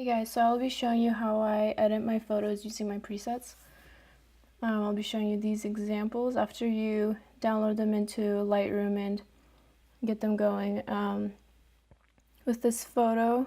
Hey guys, so I'll be showing you how I edit my photos using my presets. I'll be showing you these examples after you download them into Lightroom and get them going. With this photo,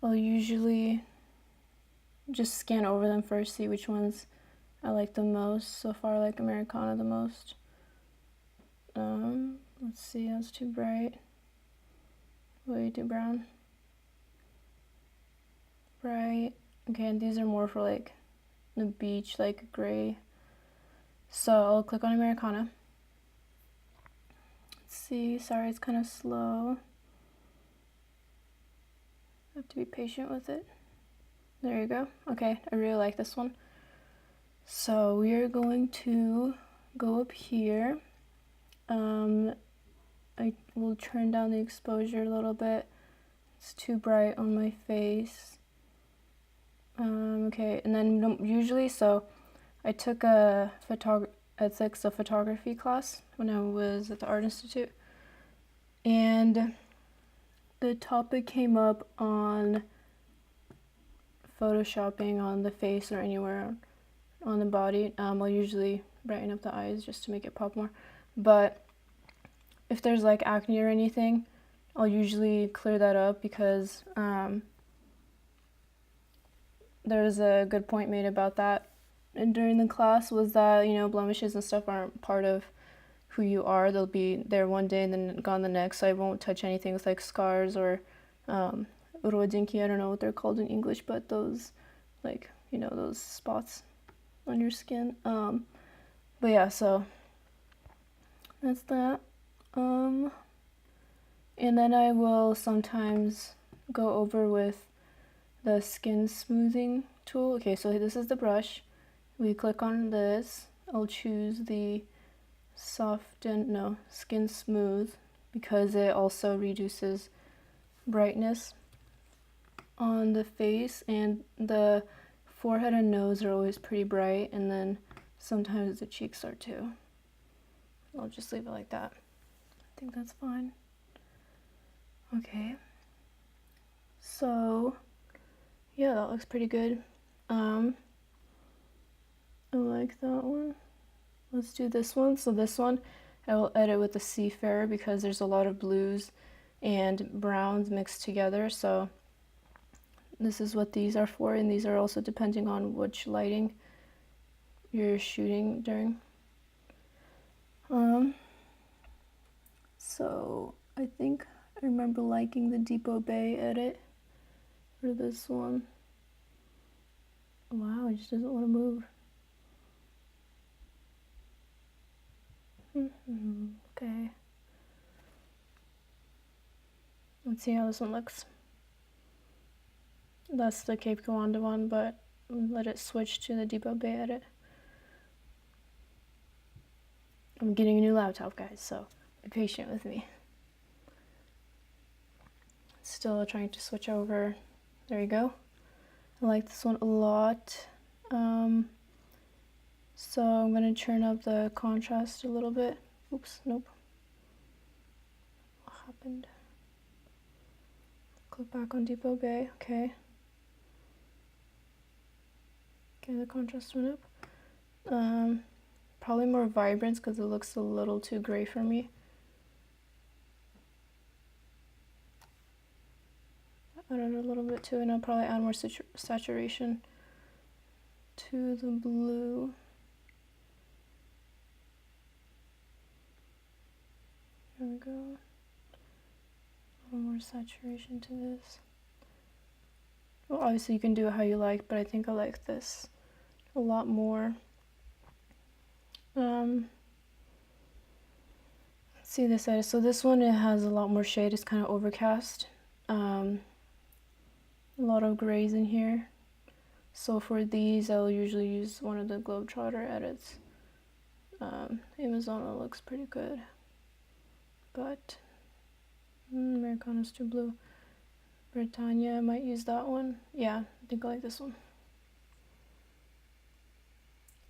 I'll usually just scan over them first, see which ones I like the most. So far I like Americana the most. Let's see, that's too bright. Way too brown. Bright. Okay, and these are more for like the beach, like gray. So I'll click on Americana. Let's see, sorry it's kind of slow. I have to be patient with it. There you go. Okay, I really like this one. So we are going to go up here. I will turn down the exposure a little bit. It's too bright on my face. Okay, and then usually, so I took a ethics of photography class when I was at the Art Institute, and the topic came up on photoshopping on the face or anywhere on the body. I'll usually brighten up the eyes just to make it pop more, but if there's like acne or anything, I'll usually clear that up because there's a good point made about that and during the class, was that, you know, blemishes and stuff aren't part of who you are. They'll be there one day and then gone the next, so I won't touch anything with like scars or urodinki, I don't know what they're called in English, but those, like, you know, those spots on your skin. But yeah, so that's that. And then I will sometimes go over with the skin smoothing tool. Okay, so this is the brush. We click on this. I'll choose the skin smooth because it also reduces brightness on the face, and the forehead and nose are always pretty bright, and then sometimes the cheeks are too. I'll just leave it like that. I think that's fine. Okay, so yeah, that looks pretty good. I like that one. Let's do this one. So this one I will edit with the Seafarer because there's a lot of blues and browns mixed together, so this is what these are for, and these are also depending on which lighting you're shooting during. So I think I remember liking the Depot Bay edit for this one. Wow, it just doesn't want to move. Okay. Let's see how this one looks. That's the Cape Kawanda one, but let it switch to the Depot Bay edit. I'm getting a new laptop, guys, so be patient with me. Still trying to switch over. There you go. I like this one a lot. So I'm going to turn up the contrast a little bit. Oops, nope. What happened? Click back on Depot Bay. Okay. Okay, the contrast went up. Probably more vibrance because it looks a little too gray for me. Add it a little bit too, and I'll probably add more saturation to the blue. There we go. A little more saturation to this. Well, obviously you can do it how you like, but I think I like this a lot more. Let's see this side. So this one, it has a lot more shade. It's kind of overcast. A lot of grays in here. So for these, I'll usually use one of the Globetrotter edits. Amazon, it looks pretty good. But Americana's too blue. Britannia, I might use that one. Yeah, I think I like this one.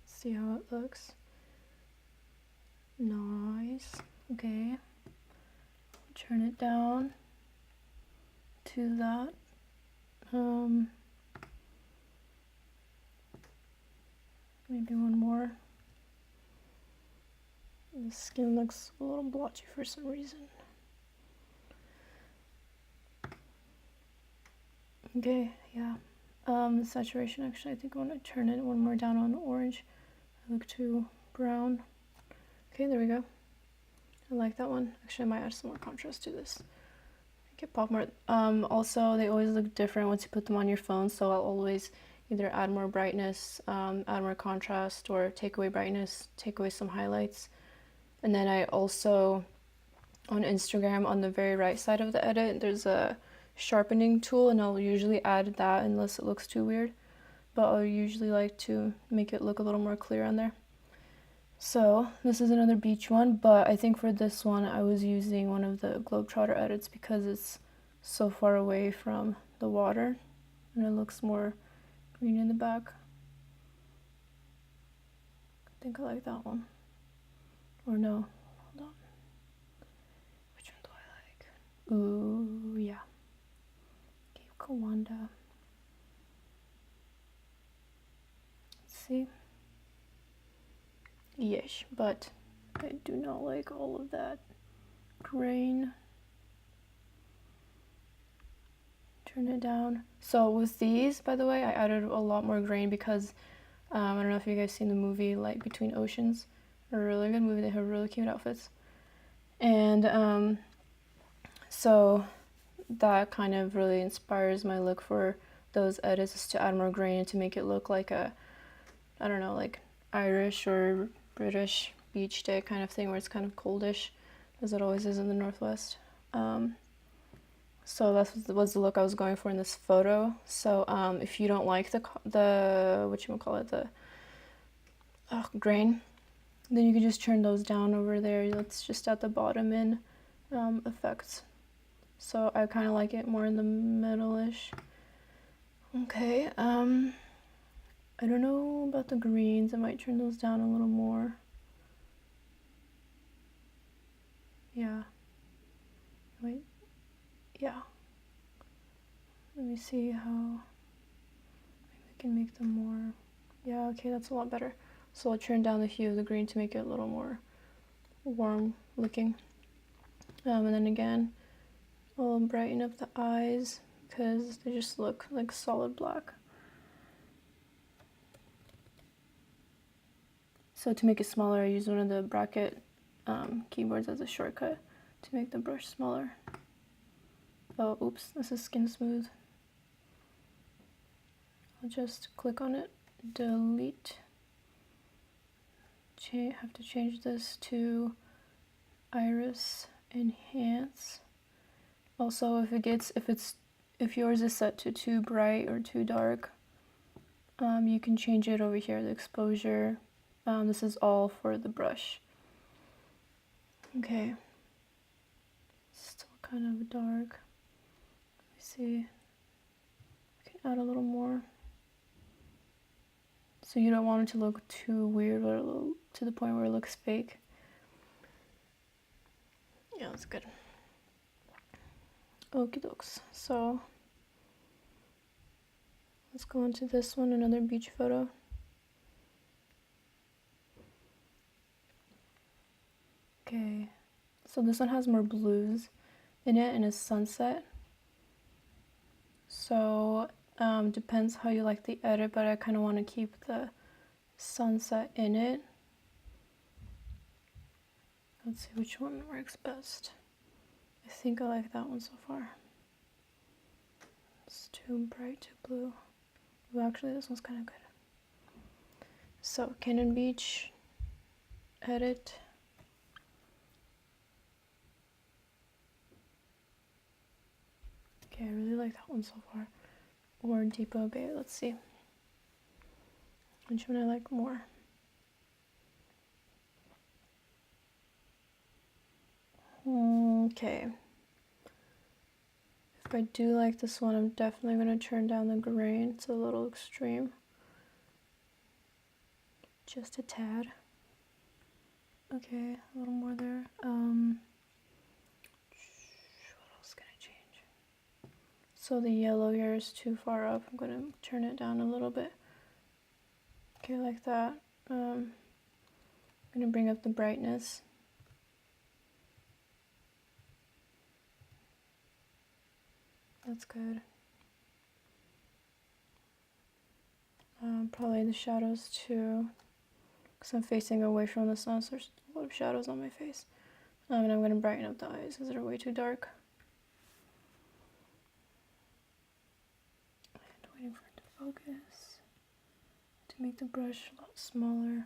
See how it looks. Nice. Okay. Turn it down to that. Maybe one more. The skin looks a little blotchy for some reason. Okay, yeah. The saturation, actually, I think I want to turn it one more down on orange. I look too brown. Okay, there we go. I like that one. Actually, I might add some more contrast to this. Make it pop more. Also, they always look different once you put them on your phone, so I'll always either add more brightness, add more contrast, or take away brightness, take away some highlights. And then I also, on Instagram, on the very right side of the edit, there's a sharpening tool, and I'll usually add that unless it looks too weird. But I'll usually like to make it look a little more clear on there. So this is another beach one, but I think for this one I was using one of the Globetrotter edits because it's so far away from the water and it looks more green in the back. I think I like that one. Or no, hold on. Which one do I like? Ooh, yeah. Cape Kawanda. Let's see. Yes, but I do not like all of that grain. Turn it down. So with these, by the way, I added a lot more grain because I don't know if you guys seen the movie Light Between Oceans. A really good movie. They have really cute outfits. And so that kind of really inspires my look for those edits, is to add more grain and to make it look like a, I don't know, like Irish or British beach day kind of thing where it's kind of coldish, as it always is in the Northwest. So that was the look I was going for in this photo. So if you don't like the whatchamacallit, the grain, then you can just turn those down over there. That's just at the bottom in effects. So I kind of like it more in the middle-ish. Okay, I don't know about the greens. I might turn those down a little more. Yeah. Wait. Yeah. Let me see how maybe we can make them more. Yeah, okay, that's a lot better. So I'll turn down the hue of the green to make it a little more warm looking. And then again, I'll brighten up the eyes because they just look like solid black. So to make it smaller, I use one of the bracket keyboards as a shortcut to make the brush smaller. Oh, oops, this is skin smooth. I'll just click on it, delete. Have to change this to iris enhance. Also, if yours is set to too bright or too dark, you can change it over here, the exposure. This is all for the brush. Okay, still kind of dark. Let me see. I can add a little more. So you don't want it to look too weird, or to the point where it looks fake. Yeah, that's good. Okie dokes. So let's go into this one, another beach photo. Okay, so this one has more blues in it and is sunset. So depends how you like the edit, but I kind of want to keep the sunset in it. Let's see which one works best. I think I like that one so far. It's too bright, too blue. Well, actually, this one's kind of good. So Cannon Beach, edit. Okay, I really like that one so far. Or Depot Bay, let's see. Which one I like more? Okay. If I do like this one, I'm definitely going to turn down the grain. It's a little extreme. Just a tad. Okay, a little more there. What else can I change? So the yellow here is too far up. I'm going to turn it down a little bit. Okay, like that. I'm going to bring up the brightness. That's good. Probably the shadows too, because I'm facing away from the sun, so there's a lot of shadows on my face. And I'm going to brighten up the eyes because they're way too dark. And waiting for it to focus, to make the brush a lot smaller.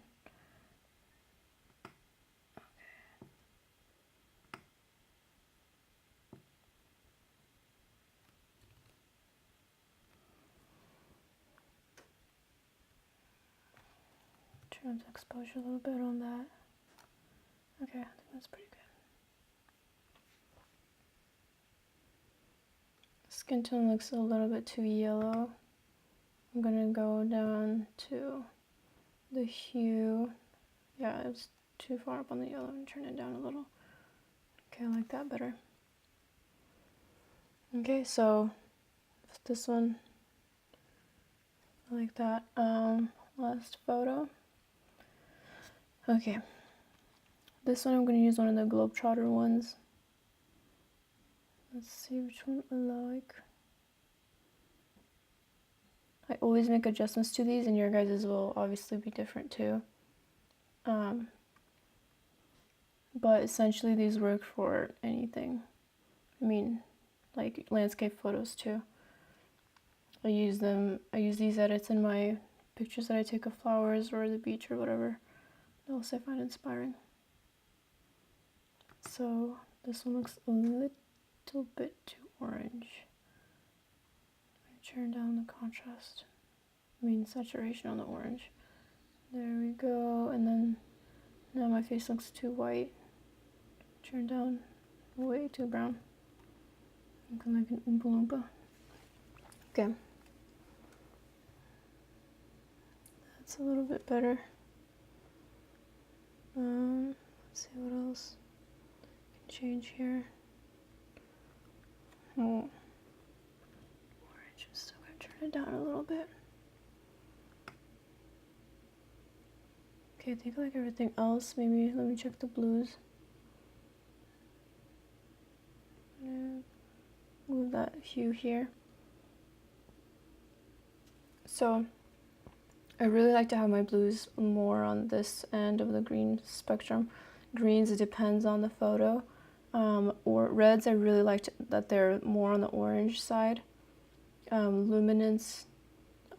Turn up the exposure a little bit on that. Okay, I think that's pretty good. Skin tone looks a little bit too yellow. I'm gonna go down to the hue. Yeah, it was too far up on the yellow, and turn it down a little. Okay, I like that better. Okay, so this one, I like that. Last photo. Okay, this one I'm gonna use one of the Globetrotter ones. Let's see which one I like. I always make adjustments to these, and your guys's will obviously be different too. But essentially these work for anything. I mean, like landscape photos too. I use these edits in my pictures that I take of flowers or the beach or whatever else I find inspiring. So this one looks a little bit too orange. Turn down the contrast. I mean saturation on the orange. There we go. And then now my face looks too white. Turn down way too brown. Looking like an Oompa Loompa. Okay. That's a little bit better. Let's see what else I can change here. Oh. Orange. I'm still gonna turn it down a little bit. Okay, I think I like everything else. Maybe let me check the blues. Move that hue here. So I really like to have my blues more on this end of the green spectrum. Greens, it depends on the photo. Or reds, I really like that they're more on the orange side. Luminance,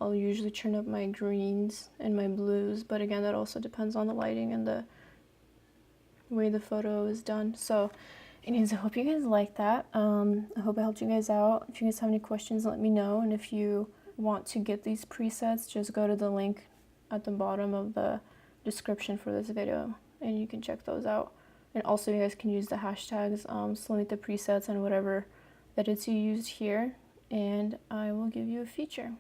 I'll usually turn up my greens and my blues, but again, that also depends on the lighting and the way the photo is done. So anyways, I hope you guys like that. I hope I helped you guys out. If you guys have any questions, let me know. And if you want to get these presets, just go to the link at the bottom of the description for this video and you can check those out. And also you guys can use the hashtags Sulamita presets and whatever edits you used here, and I will give you a feature.